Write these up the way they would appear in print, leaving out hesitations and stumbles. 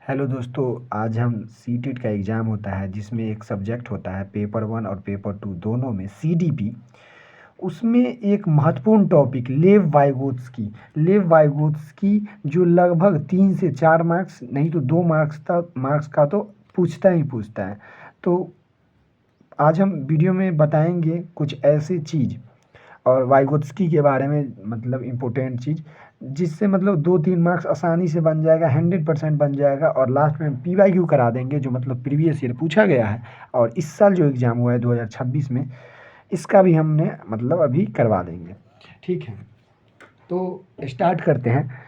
Hello दोस्तों, आज हम सीटेट का एग्ज़ाम होता है जिसमें एक सब्जेक्ट होता है पेपर 1 और पेपर 2 दोनों में सीडीपी। उसमें एक महत्वपूर्ण टॉपिक लेव वाइगोत्स्की जो लगभग 3 से 4 मार्क्स नहीं तो 2 मार्क्स का तो पूछता ही पूछता है। तो आज हम वीडियो में बताएंगे कुछ ऐसी चीज़ और वाइगोत्स्की के बारे में, मतलब इम्पोर्टेंट चीज़, जिससे मतलब 2-3 मार्क्स आसानी से बन जाएगा, 100% बन जाएगा। और लास्ट में पीवाईक्यू करा देंगे जो मतलब प्रीवियस ईयर पूछा गया है और इस साल जो एग्ज़ाम हुआ है 2026 में, इसका भी हमने मतलब अभी करवा देंगे। ठीक है, तो स्टार्ट करते हैं।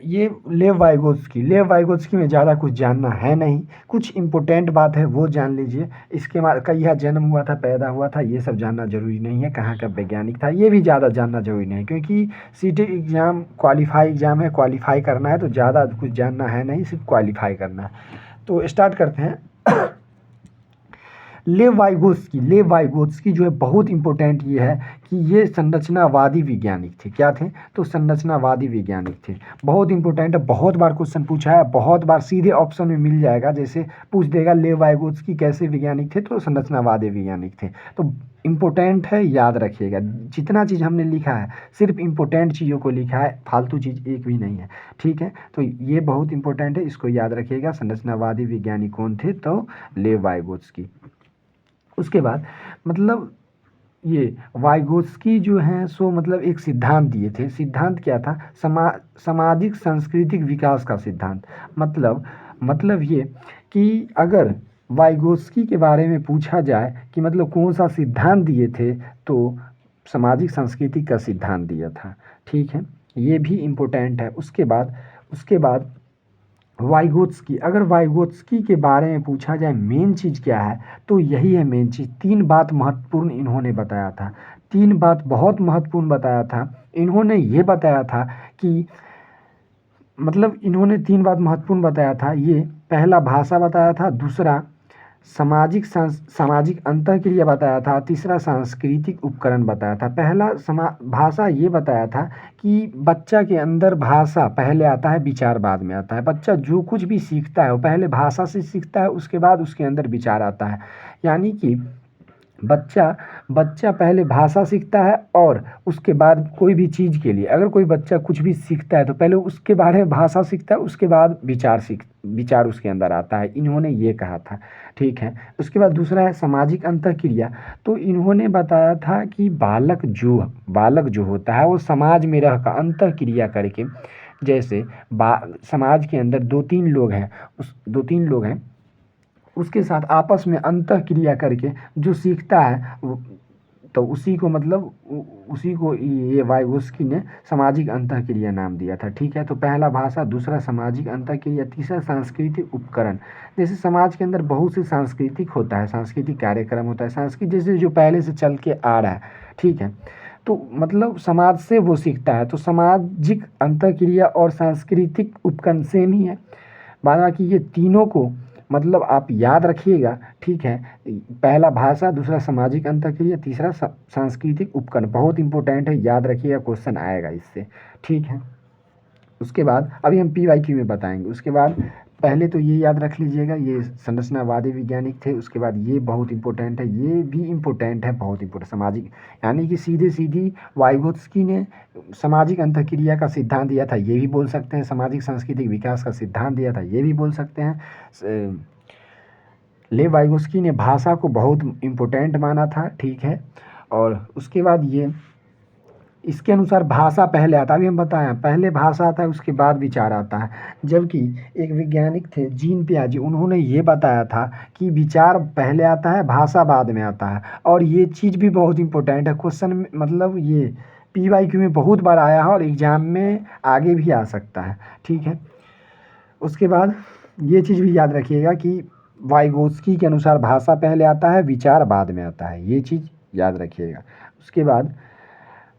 ये लेव वाइगोत्स्की में ज़्यादा कुछ जानना है नहीं, कुछ इम्पोर्टेंट बात है वो जान लीजिए। इसके बाद का यह जन्म हुआ था, पैदा हुआ था, ये सब जानना ज़रूरी नहीं है। कहाँ का वैज्ञानिक था ये भी ज़्यादा जानना ज़रूरी नहीं है, क्योंकि सीटेट एग्ज़ाम क्वालिफाई एग्ज़ाम है, क्वालिफाई करना है तो ज़्यादा कुछ जानना है नहीं, सिर्फ क्वालिफाई करना है। तो स्टार्ट करते हैं। लेव वाइगोत्स्की जो है बहुत इंपॉर्टेंट ये है कि ये संरचनावादी वैज्ञानिक थे। क्या थे? तो संरचनावादी वैज्ञानिक थे। बहुत इंपॉर्टेंट है, बहुत बार क्वेश्चन पूछा है, बहुत बार सीधे ऑप्शन में मिल जाएगा। जैसे पूछ देगा लेव वाइगोत्स्की कैसे वैज्ञानिक थे, तो संरचनावादी वैज्ञानिक थे। तो इम्पोर्टेंट है, याद रखिएगा। जितना चीज़ हमने लिखा है सिर्फ इम्पोर्टेंट चीज़ों को लिखा है, फालतू चीज़ एक भी नहीं है। ठीक है, तो ये बहुत इंपॉर्टेंट है, इसको याद रखिएगा। संरचनावादी वैज्ञानिक कौन थे? तो लेव वाइगोत्स्की। उसके बाद मतलब ये वाइगोत्स्की जो हैं सो मतलब एक सिद्धांत दिए थे। सिद्धांत क्या था? सामाजिक सांस्कृतिक विकास का सिद्धांत। मतलब ये कि अगर वाइगोत्स्की के बारे में पूछा जाए कि मतलब कौन सा सिद्धांत दिए थे, तो सामाजिक सांस्कृतिक का सिद्धांत दिया था। ठीक है, ये भी इम्पोर्टेंट है। उसके बाद वाइगोत्स्की के बारे में पूछा जाए मेन चीज़ क्या है, तो यही है मेन चीज़। 3 बात महत्वपूर्ण इन्होंने बताया था। 3 बात बहुत महत्वपूर्ण बताया था। इन्होंने ये बताया था कि मतलब इन्होंने 3 बात महत्वपूर्ण बताया था। ये पहला भाषा बताया था, दूसरा सामाजिक अंतःक्रिया बताया था, तीसरा सांस्कृतिक उपकरण बताया था। पहला भाषा ये बताया था कि बच्चा के अंदर भाषा पहले आता है, विचार बाद में आता है। बच्चा जो कुछ भी सीखता है वो पहले भाषा से सीखता है, उसके बाद उसके अंदर विचार आता है। यानी कि बच्चा बच्चा पहले भाषा सीखता है और उसके बाद कोई भी चीज़ के लिए अगर कोई बच्चा कुछ भी सीखता है तो पहले उसके बारे में भाषा सीखता है, उसके बाद विचार उसके अंदर आता है। इन्होंने ये कहा था। ठीक है, उसके बाद दूसरा है सामाजिक अंतःक्रिया। तो इन्होंने बताया था कि बालक जो होता है वो समाज में रह कर अंतःक्रिया करके, जैसे समाज के अंदर 2-3 लोग हैं उसके साथ आपस में अंतःक्रिया करके जो सीखता है तो उसी को ये वाइगोत्स्की ने सामाजिक अंतःक्रिया नाम दिया था। ठीक है, तो पहला भाषा, दूसरा सामाजिक अंतःक्रिया, तीसरा सांस्कृतिक उपकरण। जैसे समाज के अंदर बहुत से सांस्कृतिक होता है, सांस्कृतिक कार्यक्रम होता है, सांस्कृतिक जैसे जो पहले से चल के आ रहा है। ठीक है, तो मतलब समाज से वो सीखता है, तो सामाजिक अंतःक्रिया और सांस्कृतिक उपकरण सेम ही है। बाकी ये तीनों को मतलब आप याद रखिएगा। ठीक है, पहला भाषा, दूसरा सामाजिक अंतःक्रिया, तीसरा सांस्कृतिक उपकरण। बहुत इंपॉर्टेंट है, याद रखिएगा, क्वेश्चन आएगा इससे। ठीक है, उसके बाद अभी हम पीवाईक्यू में बताएंगे। उसके बाद पहले तो ये याद रख लीजिएगा, ये संरचनावादी वैज्ञानिक थे। उसके बाद ये बहुत इंपॉर्टेंट है, ये भी इंपॉर्टेंट है, बहुत इंपॉर्टेंट, सामाजिक, यानी कि सीधी वाइगोत्स्की ने सामाजिक अंतःक्रिया का सिद्धांत दिया था, ये भी बोल सकते हैं। सामाजिक सांस्कृतिक विकास का सिद्धांत दिया था, ये भी बोल सकते हैं। लेव वाइगोत्स्की ने भाषा को बहुत इम्पोर्टेंट माना था। ठीक है, और उसके बाद ये इसके अनुसार भाषा पहले आता है। अभी हम बताएं, पहले भाषा आता है, उसके बाद विचार आता है। जबकि एक वैज्ञानिक थे जीन पियाजे, उन्होंने ये बताया था कि विचार पहले आता है, भाषा बाद में आता है। और ये चीज़ भी बहुत इंपॉर्टेंट है, क्वेश्चन में मतलब ये पीवाईक्यू में बहुत बार आया है और एग्ज़ाम में आगे भी आ सकता है। ठीक है, उसके बाद ये चीज़ भी याद रखिएगा कि वाइगोत्स्की के अनुसार भाषा पहले आता है, विचार बाद में आता है, ये चीज़ याद रखिएगा। उसके बाद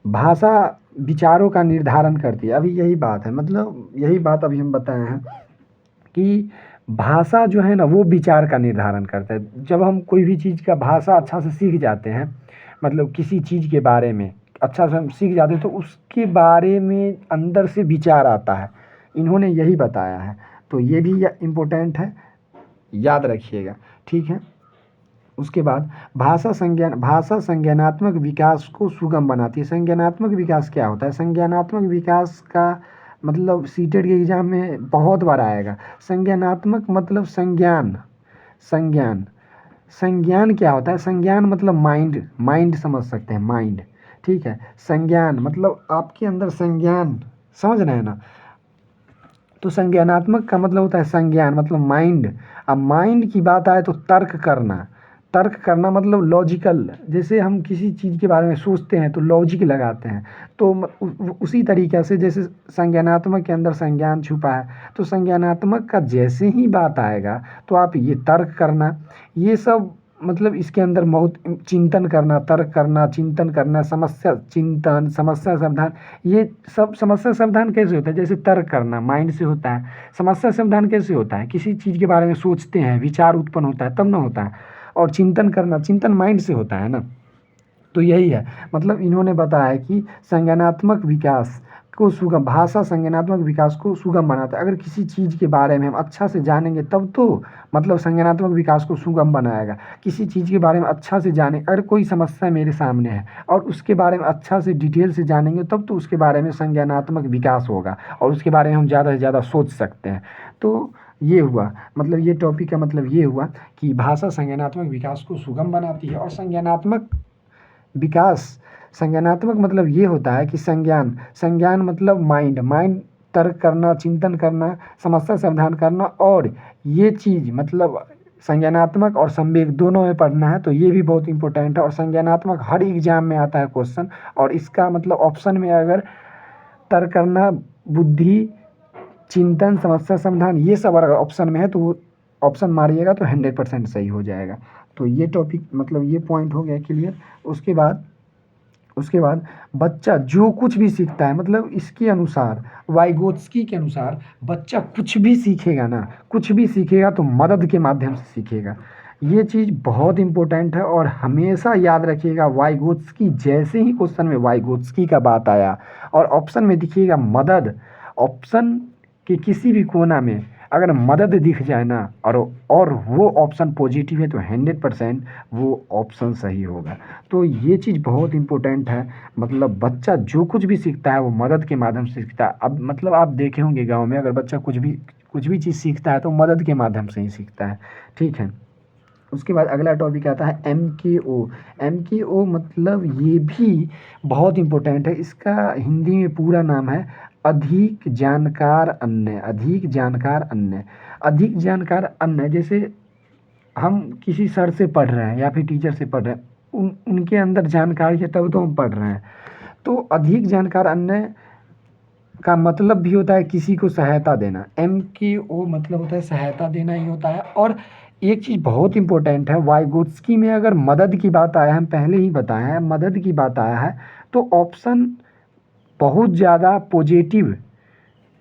भाषा विचारों का निर्धारण करती है। अभी यही बात है, मतलब यही बात अभी हम बताए हैं कि भाषा जो है ना वो विचार का निर्धारण करता है। जब हम कोई भी चीज़ का भाषा अच्छा से सीख जाते हैं, मतलब किसी चीज़ के बारे में अच्छा से हम सीख जाते हैं, तो उसके बारे में अंदर से विचार आता है। इन्होंने यही बताया है। तो ये भी इम्पोर्टेंट है, याद रखिएगा, ठीक है। उसके बाद भाषा संज्ञानात्मक विकास को सुगम बनाती है। संज्ञानात्मक विकास क्या होता है? संज्ञानात्मक विकास का मतलब सीटेट के एग्जाम में बहुत बार आएगा। संज्ञानात्मक मतलब संज्ञान, संज्ञान क्या होता है? संज्ञान मतलब माइंड समझ सकते हैं, माइंड, ठीक है। संज्ञान मतलब आपके अंदर संज्ञान, समझ रहे हैं ना। तो संज्ञानात्मक का मतलब होता है संज्ञान मतलब माइंड। अब माइंड की बात आए तो तर्क करना मतलब लॉजिकल, जैसे हम किसी चीज़ के बारे में सोचते हैं तो लॉजिक लगाते हैं, तो उसी तरीक़े से जैसे संज्ञानात्मक के अंदर संज्ञान छुपा है, तो संज्ञानात्मक का जैसे ही बात आएगा तो आप ये तर्क करना, ये सब मतलब इसके अंदर बहुत चिंतन करना, तर्क करना, चिंतन करना, समस्या चिंतन, समस्या समाधान, ये सब समस्या समाधान कैसे होता है? जैसे तर्क करना माइंड से होता है, समस्या समाधान कैसे होता है? किसी चीज़ के बारे में सोचते हैं, विचार उत्पन्न होता है तब ना होता है। और चिंतन करना, चिंतन माइंड से होता है ना। तो यही है, मतलब इन्होंने बताया कि संज्ञानात्मक विकास को सुगम, भाषा संज्ञानात्मक विकास को सुगम बनाता है। अगर किसी चीज़ के बारे में हम अच्छा से जानेंगे तब तो मतलब संज्ञानात्मक विकास को सुगम बनाएगा। किसी चीज़ के बारे में अच्छा से जाने, अगर कोई समस्या मेरे सामने है और उसके बारे में अच्छा से डिटेल से जानेंगे तब तो उसके बारे में संज्ञानात्मक विकास होगा और उसके बारे में हम ज़्यादा से ज़्यादा सोच सकते हैं। तो ये हुआ, मतलब ये टॉपिक का मतलब ये हुआ कि भाषा संज्ञानात्मक विकास को सुगम बनाती है। और संज्ञानात्मक विकास, संज्ञानात्मक मतलब ये होता है कि संज्ञान मतलब माइंड, तर्क करना, चिंतन करना, समस्या समाधान करना, और ये चीज़ मतलब संज्ञानात्मक और संवेग दोनों में पढ़ना है, तो ये भी बहुत इंपॉर्टेंट है। और संज्ञानात्मक हर एग्जाम में आता है क्वेश्चन, और इसका मतलब ऑप्शन में अगर तर्क करना, बुद्धि, चिंतन, समस्या समाधान, ये सब अगर ऑप्शन में है तो वो ऑप्शन मारिएगा तो 100% सही हो जाएगा। तो ये टॉपिक मतलब ये पॉइंट हो गया क्लियर। उसके बाद बच्चा जो कुछ भी सीखता है, मतलब इसके अनुसार, वाइगोत्स्की के अनुसार, बच्चा कुछ भी सीखेगा ना, कुछ भी सीखेगा तो मदद के माध्यम से सीखेगा। ये चीज़ बहुत इंपॉर्टेंट है और हमेशा याद रखिएगा। वाइगोत्स्की, जैसे ही क्वेश्चन में वाइगोत्स्की का बात आया और ऑप्शन में दिखिएगा मदद, ऑप्शन के किसी भी कोना में अगर मदद दिख जाए ना और वो ऑप्शन पॉजिटिव है तो 100% वो ऑप्शन सही होगा। तो ये चीज़ बहुत इंपॉर्टेंट है, मतलब बच्चा जो कुछ भी सीखता है वो मदद के माध्यम से सीखता है। अब मतलब आप देखे होंगे गांव में अगर बच्चा कुछ भी चीज़ सीखता है तो मदद के माध्यम से ही सीखता है, ठीक है। उसके बाद अगला टॉपिक आता है MKO मतलब ये भी बहुत इम्पोर्टेंट है। इसका हिंदी में पूरा नाम है अधिक जानकार अन्य। अधिक जानकार अन्य, जैसे हम किसी सर से पढ़ रहे हैं या फिर टीचर से पढ़ रहे हैं, उनके अंदर जानकारी है तब तो हम पढ़ रहे हैं। तो अधिक जानकार अन्य का मतलब भी होता है किसी को सहायता देना। MKO मतलब होता है सहायता देना ही होता है। और एक चीज़ बहुत इंपॉर्टेंट है, वाइगोत्स्की में अगर मदद की बात आया है, हम पहले ही बताए हैं मदद की बात आया है, तो ऑप्शन बहुत ज़्यादा पॉजिटिव,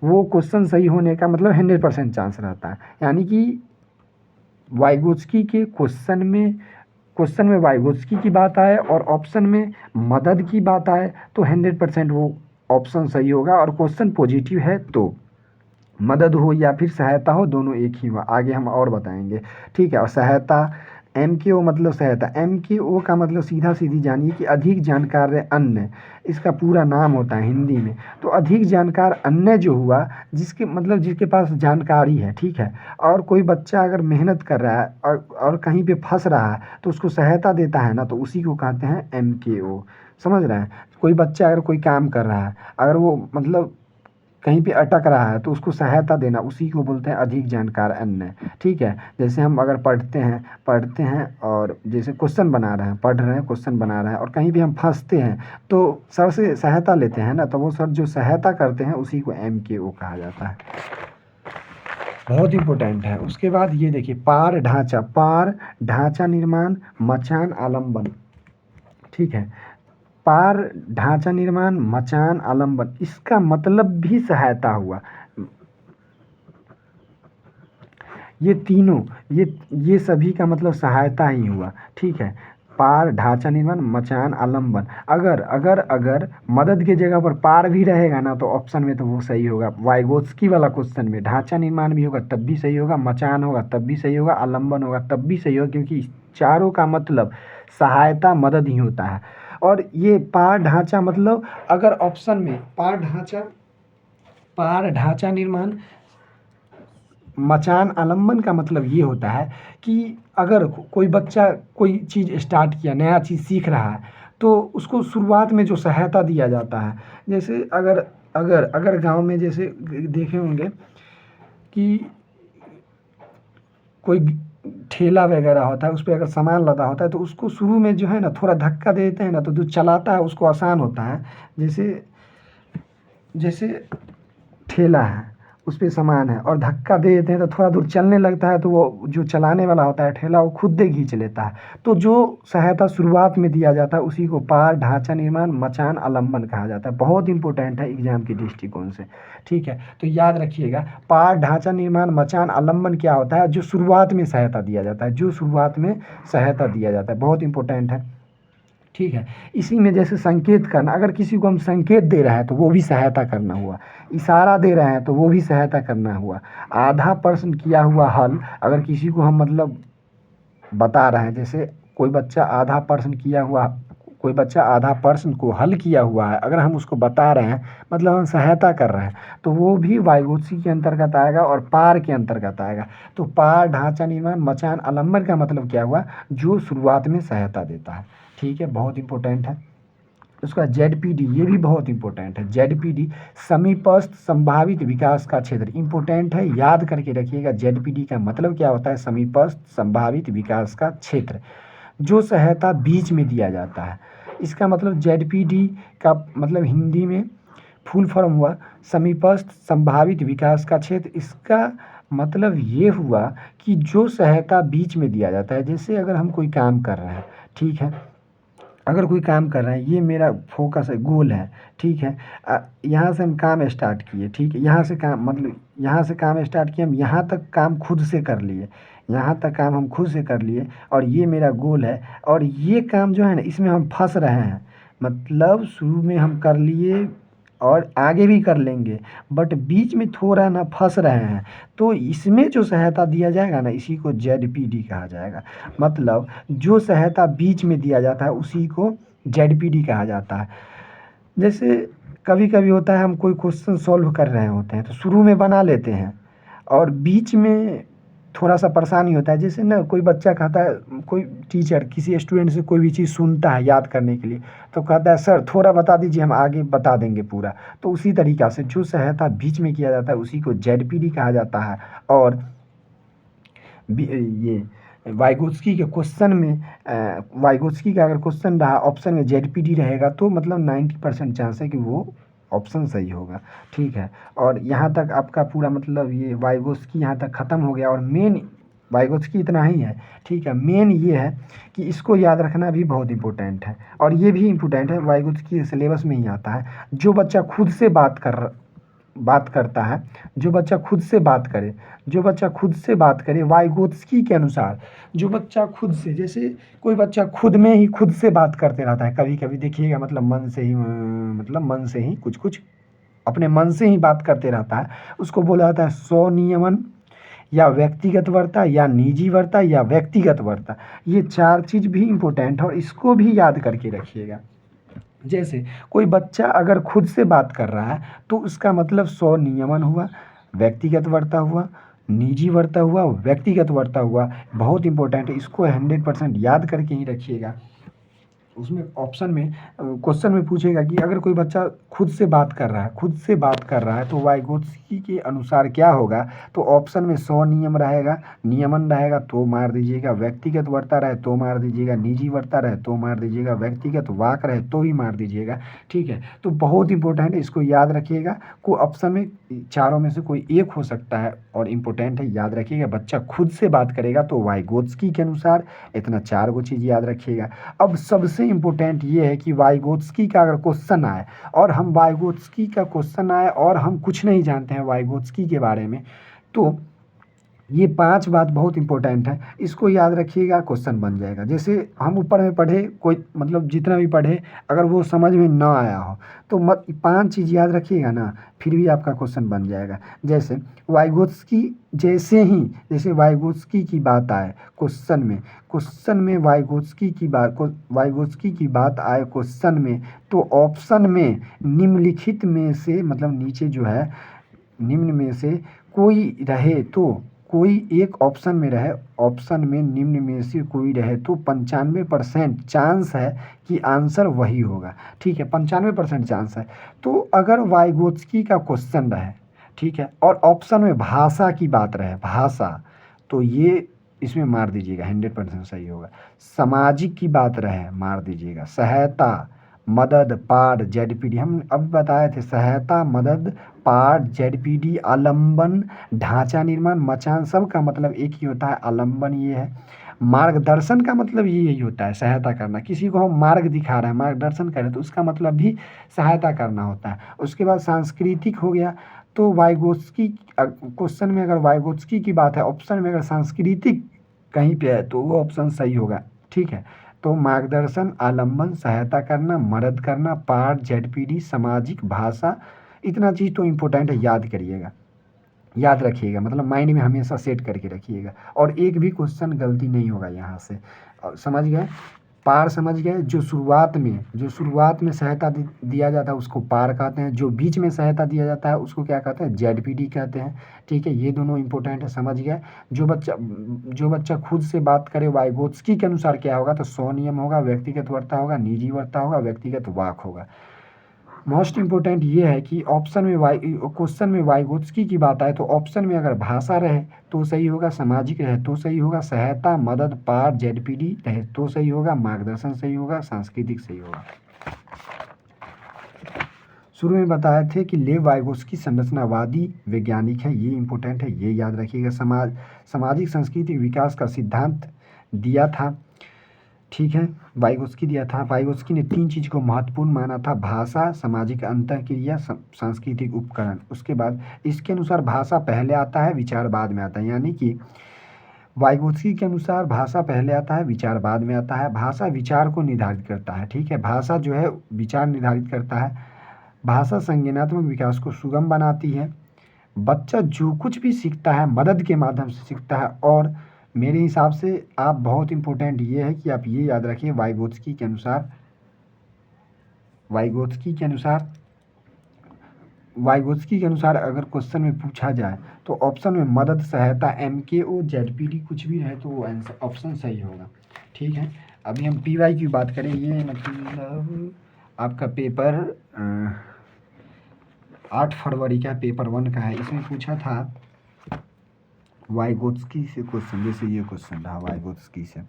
वो क्वेश्चन सही होने का मतलब 100% चांस रहता है। यानी कि वाइगोत्स्की के क्वेश्चन में वाइगोत्स्की की बात आए और ऑप्शन में मदद की बात आए तो 100% वो ऑप्शन सही होगा। और क्वेश्चन पॉजिटिव है तो मदद हो या फिर सहायता हो, दोनों एक ही हुआ, आगे हम और बताएंगे, ठीक है। और सहायता, MKO मतलब सहायता, MKO का मतलब सीधा सीधी जानिए कि अधिक जानकार अन्य, इसका पूरा नाम होता है हिंदी में। तो अधिक जानकार अन्य जो हुआ, जिसके पास जानकारी है, ठीक है, और कोई बच्चा अगर मेहनत कर रहा है और कहीं पे फंस रहा है तो उसको सहायता देता है ना, तो उसी को कहते हैं MKO, समझ रहे हैं। कोई बच्चा अगर कोई काम कर रहा है, अगर वो मतलब कहीं पे अटक रहा है तो उसको सहायता देना, उसी को बोलते हैं अधिक जानकार अन्य, ठीक है। जैसे हम अगर पढ़ते हैं और जैसे क्वेश्चन बना रहे हैं, पढ़ रहे हैं, क्वेश्चन बना रहे हैं और कहीं भी हम फंसते हैं तो सर से सहायता लेते हैं ना, तो वो सर जो सहायता करते हैं उसी को MKO कहा जाता है, बहुत इंपॉर्टेंट है। उसके बाद ये देखिए पार ढांचा निर्माण, मचान आलम्बन, ठीक है। पार ढांचा निर्माण, मचान आलम्बन, इसका मतलब भी सहायता हुआ। ये तीनों, ये सभी का मतलब सहायता ही हुआ, ठीक है। पार ढांचा निर्माण, मचान, आलम्बन। अगर अगर अगर मदद की जगह पर पार भी रहेगा ना तो ऑप्शन में तो वो सही होगा। वाइगोत्स्की वाला क्वेश्चन में ढांचा निर्माण भी होगा तब भी सही होगा, मचान होगा तब भी सही होगा, आलम्बन होगा तब भी सही होगा, क्योंकि इस चारों का मतलब सहायता मदद ही होता है। और ये पार ढांचा मतलब अगर ऑप्शन में पार ढांचा निर्माण, मचान, आलम्बन का मतलब ये होता है कि अगर कोई बच्चा कोई चीज़ स्टार्ट किया, नया चीज़ सीख रहा है, तो उसको शुरुआत में जो सहायता दिया जाता है, जैसे अगर अगर अगर गांव में जैसे देखे होंगे कि कोई ठेला वगैरह होता है, उस पे अगर सामान लदा होता है तो उसको शुरू में जो है ना थोड़ा धक्का दे देते हैं ना, तो जो चलाता है उसको आसान होता है। जैसे जैसे ठेला है, उस पे सामान है और धक्का दे देते हैं तो थोड़ा दूर चलने लगता है, तो वो जो चलाने वाला होता है ठेला वो खुद से खींच लेता है। तो जो सहायता शुरुआत में दिया जाता है उसी को पार ढांचा निर्माण, मचान, आलम्बन कहा जाता है। बहुत इंपॉर्टेंट है एग्जाम के दृष्टिकोण से, ठीक है। तो याद रखिएगा, पार ढांचा निर्माण, मचान, आलम्बन क्या होता है? जो शुरुआत में सहायता दिया जाता है, जो शुरुआत में सहायता दिया जाता है, बहुत इंपॉर्टेंट है, ठीक है। इसी में जैसे संकेत करना, अगर किसी को हम संकेत दे रहे हैं तो वो भी सहायता करना हुआ, इशारा दे रहे हैं तो वो भी सहायता करना हुआ, आधा प्रश्न किया हुआ हल, अगर किसी को हम मतलब बता रहे हैं, जैसे कोई बच्चा आधा प्रश्न को हल किया हुआ है, अगर हम उसको बता रहे हैं मतलब हम सहायता कर रहे हैं, तो वो भी वाइगोत्स्की के अंतर्गत आएगा और पार के अंतर्गत आएगा। तो पार ढांचा निर्माण, मचान, आलम्बन का मतलब क्या हुआ? जो शुरुआत में सहायता देता है, ठीक है, बहुत इंपॉर्टेंट है। उसका जेडपीडी, ये भी बहुत इंपॉर्टेंट है। जेडपीडी समीपस्थ संभावित विकास का क्षेत्र, इंपॉर्टेंट है, याद करके रखिएगा। जेडपीडी का मतलब क्या होता है? समीपस्थ संभावित विकास का क्षेत्र, जो सहायता बीच में दिया जाता है। इसका मतलब जेडपीडी का मतलब हिंदी में फुल फॉर्म हुआ समीपस्थ संभावित विकास का क्षेत्र। इसका मतलब ये हुआ कि जो सहायता बीच में दिया जाता है, जैसे अगर हम कोई काम कर रहे हैं, ठीक है, अगर कोई काम कर रहे हैं, ये मेरा फोकस है, गोल है, ठीक है। यहाँ से हम काम स्टार्ट किए, ठीक है, यहाँ से काम मतलब यहाँ से काम स्टार्ट किए, हम यहाँ तक काम खुद से कर लिए, यहाँ तक काम हम खुद से कर लिए, और ये मेरा गोल है। और ये काम जो है ना, इसमें हम फंस रहे हैं, मतलब शुरू में हम कर लिए और आगे भी कर लेंगे, बट बीच में थोड़ा ना फंस रहे हैं, तो इसमें जो सहायता दिया जाएगा ना, इसी को जेडपीडी कहा जाएगा। मतलब जो सहायता बीच में दिया जाता है उसी को जेडपीडी कहा जाता है। जैसे कभी कभी होता है हम कोई क्वेश्चन सॉल्व कर रहे होते हैं तो शुरू में बना लेते हैं और बीच में थोड़ा सा परेशानी होता है। जैसे ना कोई बच्चा कहता है, कोई टीचर किसी स्टूडेंट से कोई भी चीज़ सुनता है याद करने के लिए, तो कहता है सर थोड़ा बता दीजिए, हम आगे बता देंगे पूरा। तो उसी तरीक़ा से जो सहायता बीच में किया जाता है उसी को जेडपीडी कहा जाता है। और ये वाइगोत्स्की के क्वेश्चन में वाइगोत्स्की का अगर क्वेश्चन रहा ऑप्शन में जेडपीडी रहेगा तो मतलब 90% चांस है कि वो ऑप्शन सही होगा, ठीक है। और यहाँ तक आपका पूरा मतलब ये वाइगोत्स्की यहाँ तक ख़त्म हो गया। और मेन वाइगोत्स्की इतना ही है, ठीक है। मेन ये है कि इसको याद रखना भी बहुत इंपॉर्टेंट है, और ये भी इम्पोर्टेंट है, वाइगोत्स्की सिलेबस में ही आता है। जो बच्चा खुद से बात करता है, जो बच्चा खुद से बात करे वाइगोत्स्की के अनुसार, जो बच्चा खुद से, जैसे कोई बच्चा खुद में ही खुद से बात करते रहता है, कभी कभी देखिएगा, मतलब मन से ही कुछ कुछ अपने मन से ही बात करते रहता है, उसको बोला जाता है स्वनियमन या व्यक्तिगत वर्ता या निजी वर्ता या व्यक्तिगत वर्ता। ये चार चीज़ भी इम्पोर्टेंट है और इसको भी याद करके रखिएगा। जैसे कोई बच्चा अगर खुद से बात कर रहा है तो उसका मतलब स्वनियमन हुआ, व्यक्तिगत वर्ता हुआ, निजी वर्ता हुआ, व्यक्तिगत वर्ता हुआ। बहुत इंपॉर्टेंट है, इसको 100% याद करके ही रखिएगा। उसमें ऑप्शन में क्वेश्चन में पूछेगा कि अगर कोई बच्चा खुद से बात कर रहा है तो वाइगोत्स्की के अनुसार क्या होगा? तो ऑप्शन में स्वनियम रहेगा, नियमन रहेगा तो मार दीजिएगा, व्यक्तिगत वर्ता रहे तो मार दीजिएगा, निजी वर्ता रहे तो मार दीजिएगा, व्यक्तिगत वाक रहे तो ही मार दीजिएगा, ठीक है। तो बहुत इंपॉर्टेंट है, इसको याद रखिएगा। को ऑप्शन में चारों में से कोई एक हो सकता है और इम्पोर्टेंट है, याद रखिएगा। बच्चा खुद से बात करेगा तो वाइगोत्स्की के अनुसार, इतना 4 गो चीज़ याद रखिएगा। अब सबसे इम्पोर्टेंट ये है कि वाइगोत्स्की का अगर क्वेश्चन आए और हम कुछ नहीं जानते हैं वाइगोत्स्की के बारे में, तो ये 5 बात बहुत इंपॉर्टेंट है, इसको याद रखिएगा, क्वेश्चन बन जाएगा। जैसे हम ऊपर में पढ़े, कोई मतलब जितना भी पढ़े, अगर वो समझ में ना आया हो तो मत 5 चीज़ याद रखिएगा ना, फिर भी आपका क्वेश्चन बन जाएगा। जैसे वाइगोत्स्की, जैसे वाइगोत्स्की की बात आए क्वेश्चन में वाइगोत्स्की की बात आए क्वेश्चन में, तो ऑप्शन में निम्नलिखित में से, मतलब नीचे जो है निम्न में से कोई रहे तो, कोई एक ऑप्शन में रहे, ऑप्शन में निम्न में से कोई रहे तो 95% चांस है कि आंसर वही होगा। ठीक है, 95% चांस है। तो अगर वाइगोत्स्की का क्वेश्चन रहे, ठीक है, और ऑप्शन में भाषा की बात रहे, भाषा, तो ये इसमें मार दीजिएगा, 100% सही होगा। सामाजिक की बात रहे, मार दीजिएगा। सहायता, मदद, पार, जेडपीडी, हम अब बताए थे, सहायता, मदद, पार, जेडपीडी, आलम्बन, ढांचा निर्माण, मचान, सब का मतलब एक ही होता है, आलम्बन ये है। मार्गदर्शन का मतलब ये यही होता है, सहायता करना। किसी को हम मार्ग दिखा रहे हैं, मार्गदर्शन कर रहे हैं, तो उसका मतलब भी सहायता करना होता है। उसके बाद सांस्कृतिक हो गया, तो वाइगोत्स्की क्वेश्चन में अगर वाइगोत्स्की की बात है, ऑप्शन में अगर सांस्कृतिक कहीं पे है तो वो ऑप्शन सही होगा। ठीक है, तो मार्गदर्शन, आलम्बन, सहायता करना, मदद करना, पाठ, जेडपीडी, सामाजिक, भाषा, इतना चीज़ तो इम्पोर्टेंट है, याद करिएगा, याद रखिएगा, मतलब माइंड में हमेशा सेट करके रखिएगा, और एक भी क्वेश्चन गलती नहीं होगा यहाँ से। समझ गए? पार समझ गए? जो शुरुआत में सहायता दिया जाता है उसको पार कहते हैं, जो बीच में सहायता दिया जाता है उसको क्या कहते हैं, जेडपीडी कहते हैं। ठीक है, ये दोनों इंपॉर्टेंट है, समझ गए? जो बच्चा खुद से बात करे वाइगोत्स्की के अनुसार क्या होगा, तो स्वनियम होगा, व्यक्तिगत वर्ता होगा, निजी वर्ता होगा, व्यक्तिगत वाक होगा। मोस्ट इम्पोर्टेंट ये है कि ऑप्शन में क्वेश्चन में वाइगोत्स्की की बात आए तो ऑप्शन में अगर भाषा रहे तो सही होगा, सामाजिक रहे तो सही होगा, सहायता, मदद, पार, जेडपीडी रहे तो सही होगा, मार्गदर्शन सही होगा, सांस्कृतिक सही होगा। शुरू में बताए थे कि लेव वाइगोत्स्की संरचनावादी वैज्ञानिक है, ये इंपॉर्टेंट है, ये याद रखिएगा। सामाजिक सांस्कृतिक विकास का सिद्धांत दिया था, ठीक है, वाइगोत्स्की दिया था। वाइगोत्स्की ने 3 चीज़ को महत्वपूर्ण माना था, भाषा, सामाजिक अंतःक्रिया, सांस्कृतिक उपकरण। उसके बाद इसके अनुसार भाषा पहले आता है, विचार बाद में आता है, यानी कि वाइगोत्स्की के अनुसार भाषा पहले आता है, विचार बाद में आता है। भाषा विचार को निर्धारित करता है, ठीक है, भाषा जो है विचार निर्धारित करता है। भाषा संज्ञानात्मक विकास को सुगम बनाती है। बच्चा जो कुछ भी सीखता है मदद के माध्यम से सीखता है। और मेरे हिसाब से आप बहुत इम्पोर्टेंट ये है कि आप ये याद रखिए, वाइगोत्स्की के अनुसार अगर क्वेश्चन में पूछा जाए तो ऑप्शन में मदद, सहायता, MKO, जेडपीडी कुछ भी रहे तो वो आंसर ऑप्शन सही होगा। ठीक है, अभी हम PY की बात करें, ये मतलब आपका पेपर 8 फरवरी का पेपर 1 का है। इसमें पूछा था वाइगोत्स्की से क्वेश्चन, जैसे ये क्वेश्चन रहा वाइगोत्स्की से,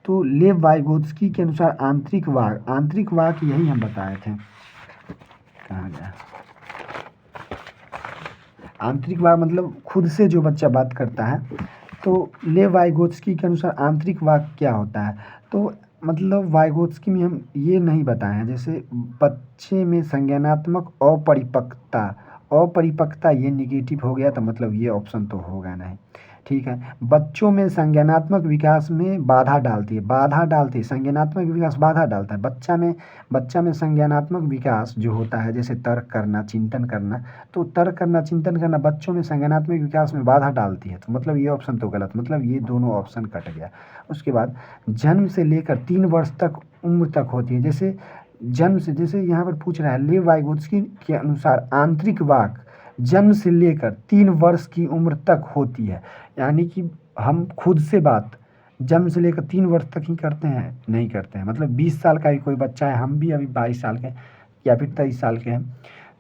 तो लेव वाइगोत्स्की के अनुसार आंतरिक वाक यही हम बताए थे, कहाँ गया, आंतरिक वाक मतलब खुद से जो बच्चा बात करता है। तो लेव वाइगोत्स्की के अनुसार आंतरिक वाक क्या होता है, तो मतलब वाइगोत्स्की में हम ये नहीं बताए हैं, जैसे बच्चे में संज्ञानात्मक अपरिपक्वता ये निगेटिव हो गया, तो मतलब ये ऑप्शन तो होगा नहीं। ठीक है, बच्चों में संज्ञानात्मक विकास में बाधा डालती है, संज्ञानात्मक विकास बाधा डालता है बच्चा में संज्ञानात्मक विकास जो होता है, जैसे तर्क करना, चिंतन करना, तो तर्क करना, चिंतन करना बच्चों में संज्ञानात्मक विकास में बाधा डालती है, तो मतलब ये ऑप्शन तो गलत, मतलब ये दोनों ऑप्शन कट गया। उसके बाद जन्म से लेकर 3 वर्ष तक उम्र तक होती है, जैसे जन्म से, जैसे यहाँ पर पूछ रहा है लेव वाइगोत्स्की के अनुसार आंतरिक वाक जन्म से लेकर 3 वर्ष की उम्र तक होती है, यानी कि हम खुद से बात जन्म से लेकर 3 वर्ष तक ही करते हैं, नहीं करते हैं, मतलब 20 साल का ही कोई बच्चा है, हम भी अभी 22 साल के या फिर 23 साल के हैं,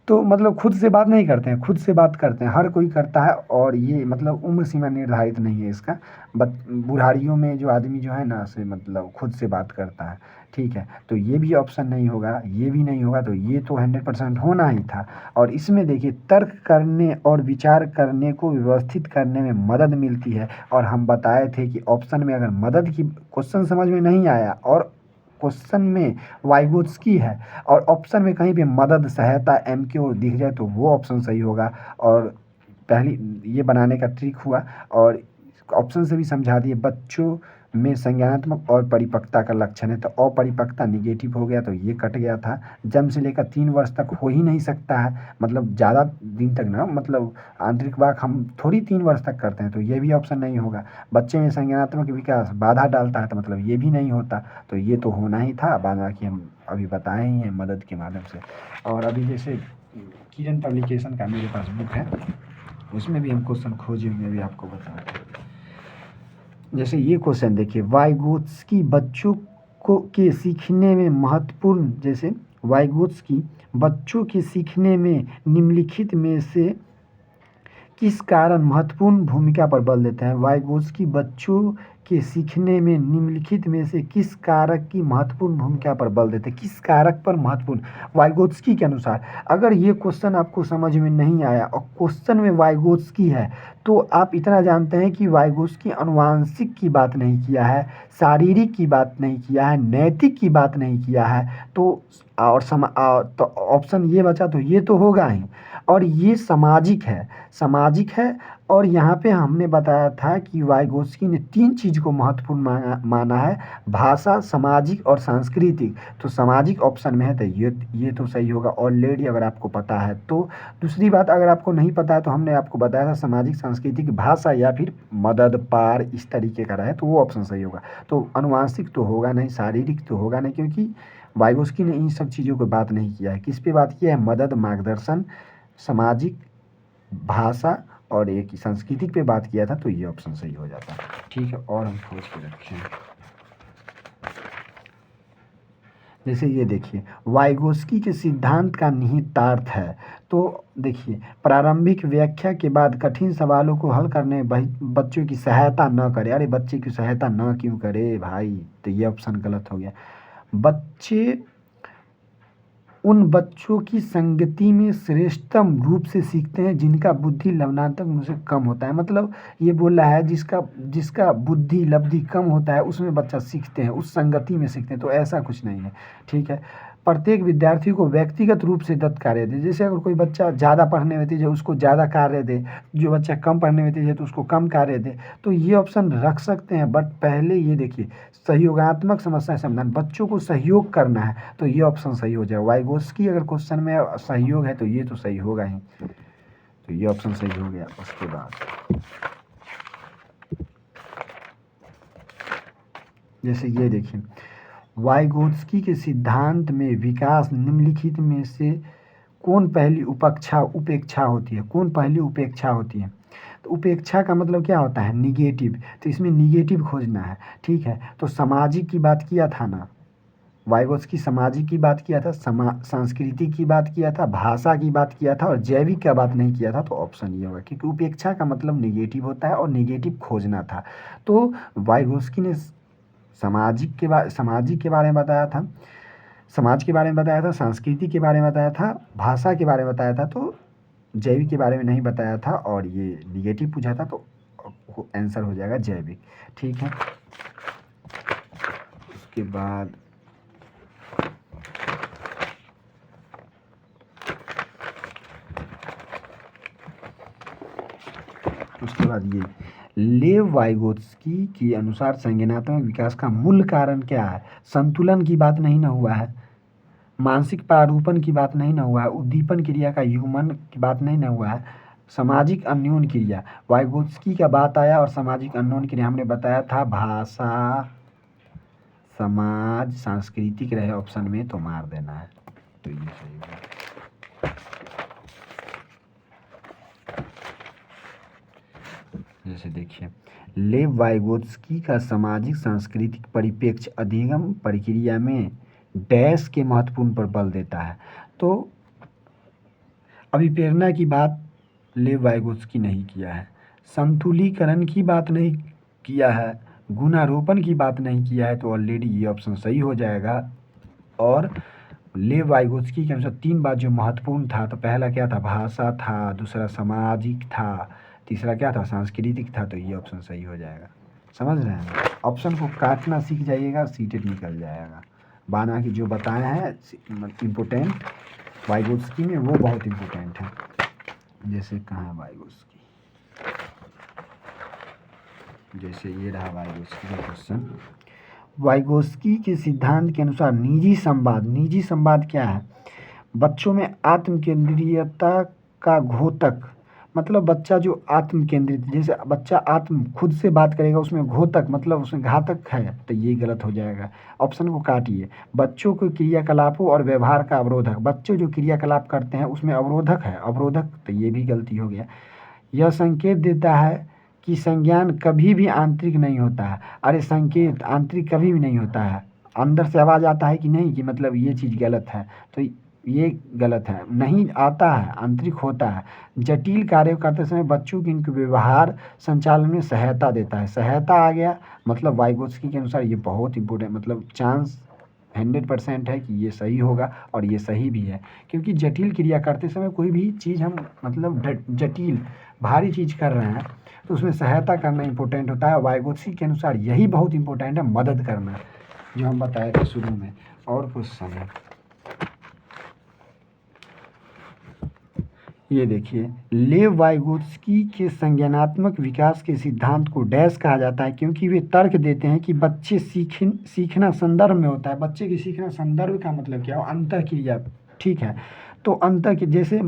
तो मतलब खुद से बात नहीं करते हैं, खुद से बात करते हैं, हर कोई करता है, और ये मतलब उम्र सीमा निर्धारित नहीं है इसका। बुढ़ारियों में जो आदमी जो है ना से मतलब खुद से बात करता है। ठीक है, तो ये भी ऑप्शन नहीं होगा, ये भी नहीं होगा, तो ये तो 100% होना ही था। और इसमें देखिए तर्क करने और विचार करने को व्यवस्थित करने में मदद मिलती है, और हम बताए थे कि ऑप्शन में अगर मदद की क्वेश्चन समझ में नहीं आया और क्वेश्चन में वाइगोत्स्की है और ऑप्शन में कहीं पे मदद, सहायता, MKO दिख जाए तो वो ऑप्शन सही होगा। और पहली ये बनाने का ट्रिक हुआ, और ऑप्शन से भी समझा दिए। बच्चों में संज्ञानात्मक और परिपक्वता का लक्षण है, तो अपरिपक्वता निगेटिव हो गया, तो ये कट गया था। जन्म से लेकर 3 वर्ष तक हो ही नहीं सकता है, मतलब ज़्यादा दिन तक ना, मतलब आंतरिक वाक हम थोड़ी 3 वर्ष तक करते हैं, तो ये भी ऑप्शन नहीं होगा। बच्चे में संज्ञानात्मक विकास बाधा डालता है, तो मतलब ये भी नहीं होता, तो ये तो होना ही था। बाकी हम अभी बताए ही हैं मदद के माध्यम से। और अभी जैसे किरण पब्लिकेशन का मेरे पास बुक है, उसमें भी हम क्वेश्चन खोजे हुए भी आपको बताते हैं। जैसे ये क्वेश्चन देखिए, वाइगोत्स्की बच्चों को के सीखने में महत्वपूर्ण, जैसे वाइगोत्स्की बच्चों के सीखने में निम्नलिखित में से किस कारण महत्वपूर्ण भूमिका पर बल देते हैं। वाइगोत्स्की बच्चों के सीखने में निम्नलिखित में से किस कारक की महत्वपूर्ण भूमिका पर बल देते हैं, किस कारक पर महत्वपूर्ण, वाइगोत्स्की के अनुसार। अगर ये क्वेश्चन आपको समझ में नहीं आया और क्वेश्चन में वाइगोत्स्की है, तो आप इतना जानते हैं कि वाइगोत्स्की अनुवांशिक की बात नहीं किया है, शारीरिक की बात नहीं किया है, नैतिक की बात नहीं किया है, तो तो ऑप्शन ये बचा, तो ये तो होगा ही। और ये सामाजिक है। और यहाँ पे हमने बताया था कि वाइगोत्स्की ने 3 चीज़ को महत्वपूर्ण माना है, भाषा, सामाजिक और सांस्कृतिक। तो सामाजिक ऑप्शन में है, तो ये तो सही होगा ऑलरेडी, अगर आपको पता है तो। दूसरी बात, अगर आपको नहीं पता है तो हमने आपको बताया था सामाजिक, सांस्कृतिक, भाषा या फिर मदद, पार, इस तरीके का रहे, तो वो ऑप्शन सही होगा। तो अनुवांशिक तो होगा नहीं, शारीरिक तो होगा नहीं, क्योंकि वाइगोत्स्की ने इन सब चीज़ों पर बात नहीं किया है। किस पे बात किया है, मदद, मार्गदर्शन, सामाजिक, भाषा और एक सांस्कृतिक पे बात किया था, तो ये ऑप्शन सही हो जाता है। ठीक है, और हम खोज के रखें। जैसे ये देखिए, वाइगोत्स्की के सिद्धांत का निहितार्थ है। तो देखिए, प्रारंभिक व्याख्या के बाद कठिन सवालों को हल करने में बच्चों की सहायता न करे। अरे बच्चे की सहायता न क्यों करे भाई, तो ये ऑप्शन गलत हो गया। बच्चे उन बच्चों की संगति में श्रेष्ठतम रूप से सीखते हैं जिनका बुद्धि लवणात्मक उनसे कम होता है। मतलब ये बोल रहा है जिसका बुद्धि लब्धि कम होता है उसमें बच्चा सीखते हैं, उस संगति में सीखते हैं, तो ऐसा कुछ नहीं है। ठीक है, प्रत्येक विद्यार्थी को व्यक्तिगत रूप से दत्त कार्य दे। जैसे अगर कोई बच्चा ज़्यादा पढ़ने में तेज है उसको ज़्यादा कार्य दे, जो बच्चा कम पढ़ने में तेज है तो उसको कम कार्य दे, तो ये ऑप्शन रख सकते हैं। बट पहले ये देखिए, सहयोगात्मक समस्या समाधान, बच्चों को सहयोग करना है, तो ये ऑप्शन सही हो जाएगा। वाइगोत्स्की अगर क्वेश्चन में सहयोग है तो ये तो सही होगा ही, तो ये ऑप्शन सही हो गया। उसके बाद जैसे ये देखिए, वाइगोत्स्की के सिद्धांत में विकास निम्नलिखित में से कौन पहली उपेक्षा होती है, कौन पहली उपेक्षा होती है। तो उपेक्षा का मतलब क्या होता है, निगेटिव, तो इसमें निगेटिव खोजना है। ठीक है, तो सामाजिक की बात किया था ना, वाइगोत्स्की सामाजिक की बात किया था, सांस्कृतिक की बात किया था, भाषा की बात किया था और जैविक का बात नहीं किया था, तो ऑप्शन ये होगा, क्योंकि उपेक्षा का मतलब निगेटिव होता है और निगेटिव खोजना था। तो वाइगोत्स्की ने सामाजिक के बारे में बताया था, समाज के बारे में बताया था, संस्कृति के बारे में बताया था, भाषा के बारे में बताया था, तो जैविक के बारे में नहीं बताया था, और ये निगेटिव पूछा था, तो आंसर हो जाएगा जैविक। ठीक है, उसके बाद ये लेव वाइगोत्स्की के अनुसार संज्ञानात्मक विकास का मूल कारण क्या है। संतुलन की बात नहीं ना हुआ है, मानसिक प्रारूपण की बात नहीं ना हुआ है, उद्दीपन क्रिया का युग्मन की बात नहीं ना हुआ है, सामाजिक अन्योन क्रिया, वाइगोत्स्की का बात आया और सामाजिक अन्योन क्रिया हमने बताया था भाषा, समाज, सांस्कृतिक रहे ऑप्शन में तो मार देना है, तो ये सही है। जैसे देखिए, लेव वाइगोत्स्की का सामाजिक सांस्कृतिक परिप्रेक्ष्य अधिगम प्रक्रिया में डैश के महत्वपूर्ण पर बल देता है। तो अभिप्रेरणा की बात लेव वाइगोत्स्की नहीं किया है, संतुलीकरण की बात नहीं किया है, गुणारोपण की बात नहीं किया है, तो ऑलरेडी ये ऑप्शन सही हो जाएगा। और लेव वाइगोत्स्की के अनुसार 3 बात जो महत्वपूर्ण था, तो पहला क्या था, भाषा था, दूसरा सामाजिक था, तीसरा क्या था, सांस्कृतिक था, तो ये ऑप्शन सही हो जाएगा। समझ रहे हैं, ऑप्शन को काटना सीख जाइएगा, सीटेड निकल जाएगा। बाना की जो बताए हैं इम्पोर्टेंट वाइगोत्स्की में, वो बहुत इम्पोर्टेंट है। जैसे कहाँ है वाइगोत्स्की, जैसे ये रहा वाइगोत्स्की का क्वेश्चन। वाइगोत्स्की के सिद्धांत के अनुसार निजी संवाद क्या है? बच्चों में आत्म केंद्रियता का घोतक, मतलब बच्चा जो आत्म केंद्रित, जैसे बच्चा आत्म खुद से बात करेगा उसमें घोतक मतलब उसमें घातक है, तो ये गलत हो जाएगा। ऑप्शन को काटिए। बच्चों के क्रियाकलापों और व्यवहार का अवरोधक, बच्चे जो क्रियाकलाप करते हैं उसमें अवरोधक है, अवरोधक, तो ये भी गलती हो गया। यह संकेत देता है कि संज्ञान कभी भी आंतरिक नहीं होता है। अरे संकेत आंतरिक कभी भी नहीं होता है, अंदर से आवाज़ आता है कि नहीं, कि मतलब ये चीज़ गलत है, तो ये गलत है, नहीं आता है, आंतरिक होता है। जटिल कार्य करते समय बच्चों की इनके व्यवहार संचालन में सहायता देता है, सहायता आ गया, मतलब वाइगोत्स्की के अनुसार ये बहुत इंपॉर्टेंट, मतलब चांस 100% है कि ये सही होगा, और ये सही भी है, क्योंकि जटिल क्रिया करते समय कोई भी चीज़ हम मतलब जटिल भारी चीज़ कर रहे हैं तो उसमें सहायता करना इंपॉर्टेंट होता है। वाइगोत्स्की के अनुसार यही बहुत इंपॉर्टेंट है, मदद करना, जो हम बताए थे शुरू में। और क्वेश्चन है, ये देखिए, लेव वाइगोत्स्की के संज्ञानात्मक विकास के सिद्धांत को डैश कहा जाता है, क्योंकि वे तर्क देते हैं कि बच्चे सीखना संदर्भ में होता है। बच्चे की सीखना संदर्भ का मतलब क्या हो? अंतःक्रिया, ठीक है। तो जैसे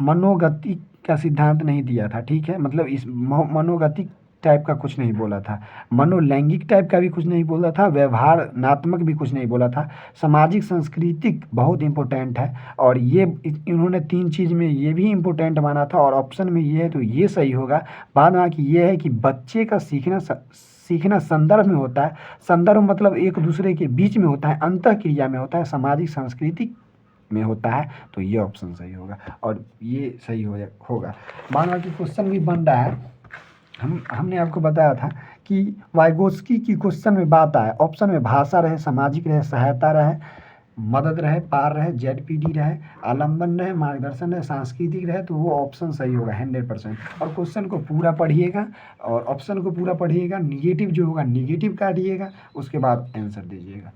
मनोगति का सिद्धांत नहीं दिया था, ठीक है, मतलब इस मनोगतिक टाइप का कुछ नहीं बोला था, मनोलैंगिक टाइप का भी कुछ नहीं बोला था, व्यवहारनात्मक भी कुछ नहीं बोला था, सामाजिक सांस्कृतिक बहुत इंपॉर्टेंट है, और ये इन्होंने 3 चीज़ में ये भी इंपॉर्टेंट माना था, और ऑप्शन में ये है तो ये सही होगा। बाद में कि ये है कि बच्चे का सीखना संदर्भ में होता है, संदर्भ मतलब एक दूसरे के बीच में होता है, अंतःक्रिया में होता है, सामाजिक सांस्कृतिक में होता है, तो ये ऑप्शन सही होगा, और ये सही होगा। माना कि क्वेश्चन भी बन रहा है, हमने आपको बताया था कि वाइगोत्स्की की क्वेश्चन में बात आए, ऑप्शन में भाषा रहे, सामाजिक रहे, सहायता रहे, मदद रहे, पार रहे, ZPD रहे, आलम्बन रहे, मार्गदर्शन रहे, सांस्कृतिक रहे, तो वो ऑप्शन सही होगा 100%। और क्वेश्चन को पूरा पढ़िएगा और ऑप्शन को पूरा पढ़िएगा, निगेटिव जो होगा निगेटिव काटिएगा, उसके बाद आंसर दीजिएगा।